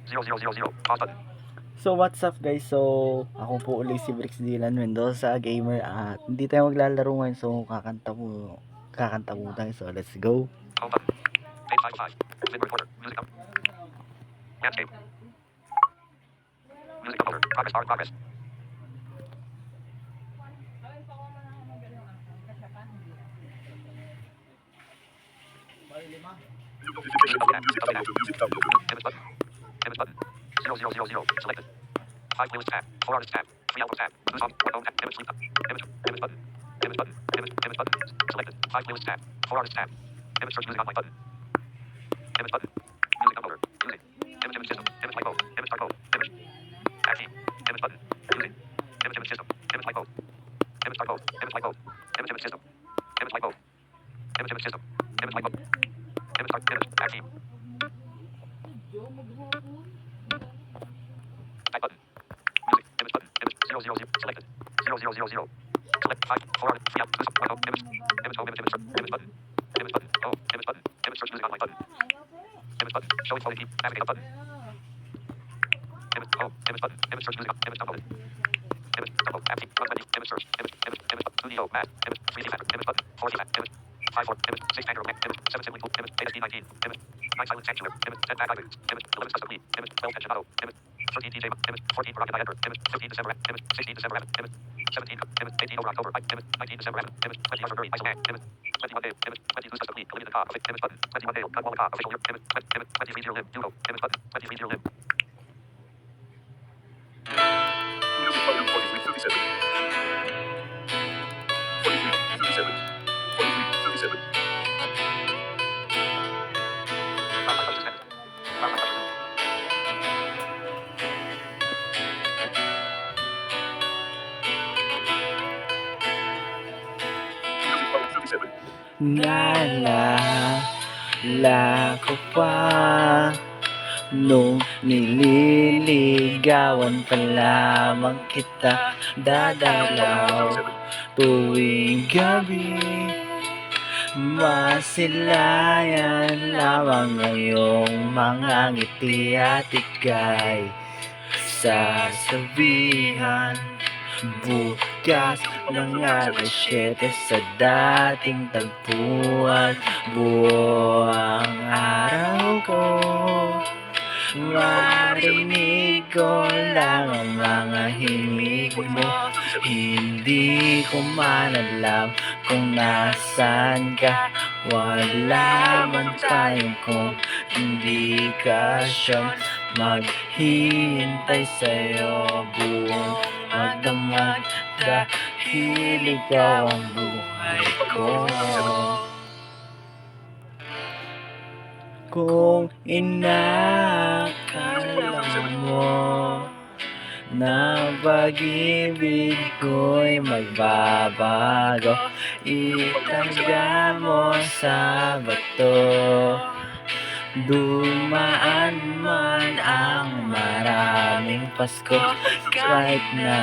0, 0, 0, 0. Pause button. So what's up guys, so ako po ulit si Brix Dylan Mendoza Gamer at hindi tayo maglalaro ngayon, so kakanta po tayo, so let's go. Home button. Page 5 of 5. Vim recorder. Music up. Landscape. Music uploader. Progress bar in progress. Image button. Image button. 0, 0, 0, 0. Selected. 5 playlist tab. 4 artist tab. 3 albums tab. 2 songs. 1 home tab. Image sleep tab. Image button. Image button. Image button. Selected. 5 playlist tab. 4 artist tab. Image search music on my button. Image button. Music uploader. Music. Image system. Image typo. Image typo. Image. Tab key. Image button. Music. Image system. Image typo. Image typo. Image typo. Image system. Image typo. Image system. Image typo. Image type. Image. Tab key. Back button. Music. Image button. Image 0, 0, 0. Selected. 0, 0, 0, 0. Select 5, 4, 3 out, 2, 1 home, image. Image home, image search. Image button. Image button. Home. Image button. Image search music on my button. Image button. Showing quality. Navigate up button. Image home. Image button. Image search music on. Image downloaded. Image download. App key. Button. Image search. Image button. 2D map. Image 3D map. Image button. 4D map. Image 5 4. Image 6 angular map. Image 7 sibling pool. Image ASD 19. Image 9 silent sanctuary. Image 10 back items. Image 11 custom lead. Image 12 tension auto. Image 13 TJ. Image 14 for rocket diameter. Image 15 December. Image 16 December. Image 17. Image 18 over October. Image 19 December. Image 20 over February. Isolate. Image 21 day. Image 20 custom lead. Limited car. Image button. 21 day. Cut wall car. Official year. Image 23 0 lim. Duo. Image button. 23 0 lim. Music volume 43, 37. 43, 37. 43, 37. Music volume 37. Naalala ko pa nung nililigawan pa lamang kita, dadalaw tuwing gabi. Masilayan lamang ngayong mga ngiti at ika'y sasabihan. Bukas ng alas 7 sa dating tagpuan, buong araw ko marinig ko lang ang mga himig mo. Hindi ko man alam kung nasaan ka, wala man tayong kung hindi ka siyang maghihintay sa'yo buong magdamag dahil ikaw ang buhay ko. Kung inakala mo na pag-ibig ko'y magbabago, itangga mo sa bato. Dumaan man ang maraming Pasko, kahit na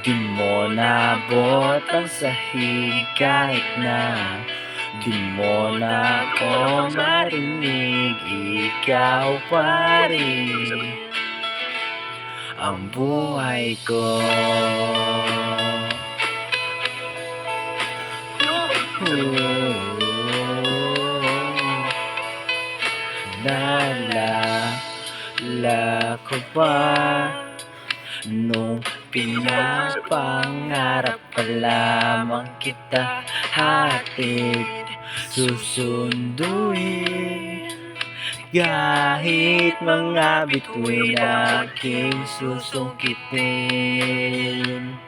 di mo nabot ang sahig, kahit na di mo na ako marinig, ikaw pa rin ang buhay ko. Naalala ko pa nung pinapangarap pa lamang kita, hatid susunduin, kahit mga bituin aking susungkitin.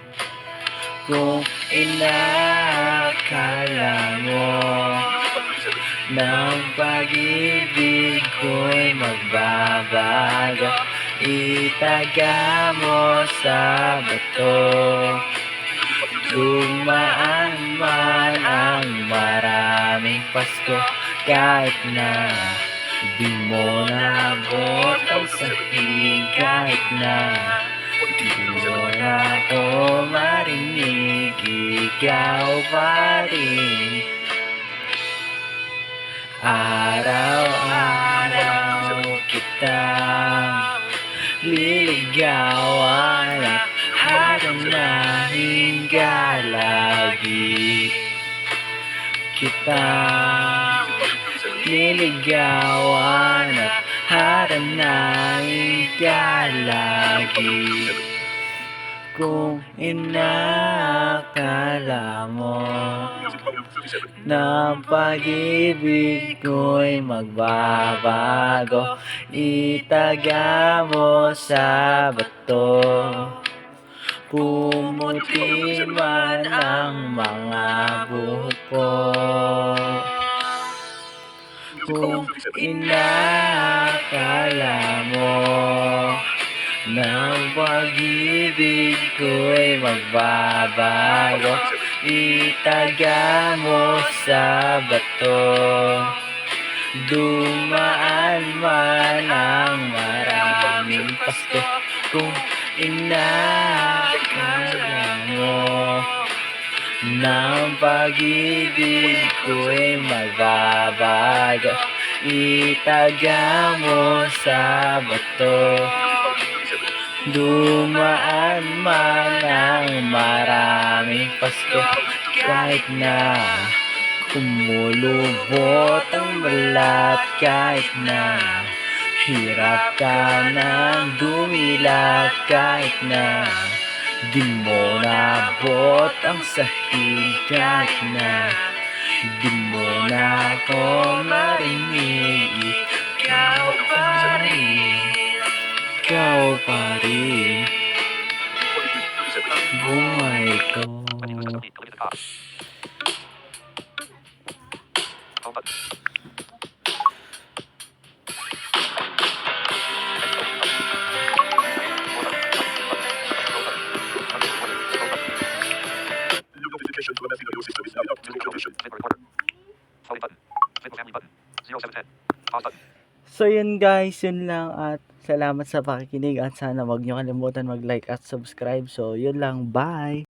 Kung inakala mo ng pag-ibig ko'y magbabago, itaga mo sa bato. Dumaan man ang maraming Pasko, kahit na di mo nabot ang sahig, kahit na di mo na ako marinig, ikaw pa rin. Araw-araw kitang liligawan at haranahin ka lagi. Kita liligawan at haranahin ka lagi. Kung inakala mo Music volume 37. na pag-ibig ko'y magbabago, itaga mo sa bato. Pumuti man ang mga buhok ko. Kung inakala mo na pag-ibig ko'y magbabago, itaga mo sa bato. Dumaan man ang maraming pasto. Kung inakala mo na pag-ibig ko'y magbabago, itaga mo sa bato. Dumaan man ang maraming pasto, kahit na kumulubot ang balat, kahit na hirap ka ng dumilat, kahit na di mo nabot ang sahig, kahit na di mo na ako marinig, ikaw pa rin, ikaw pa rin, 43, 37. buhay ko. When you listen to the beat, delete the top. Home button. New notification to MFA audio system is now up to condition. Mid recorder. Volume button. Mid family button. 0710. Pause button. So yun guys, yun lang at salamat sa pakikinig at sana wag nyo kalimutan mag-like at subscribe. So yun lang, bye!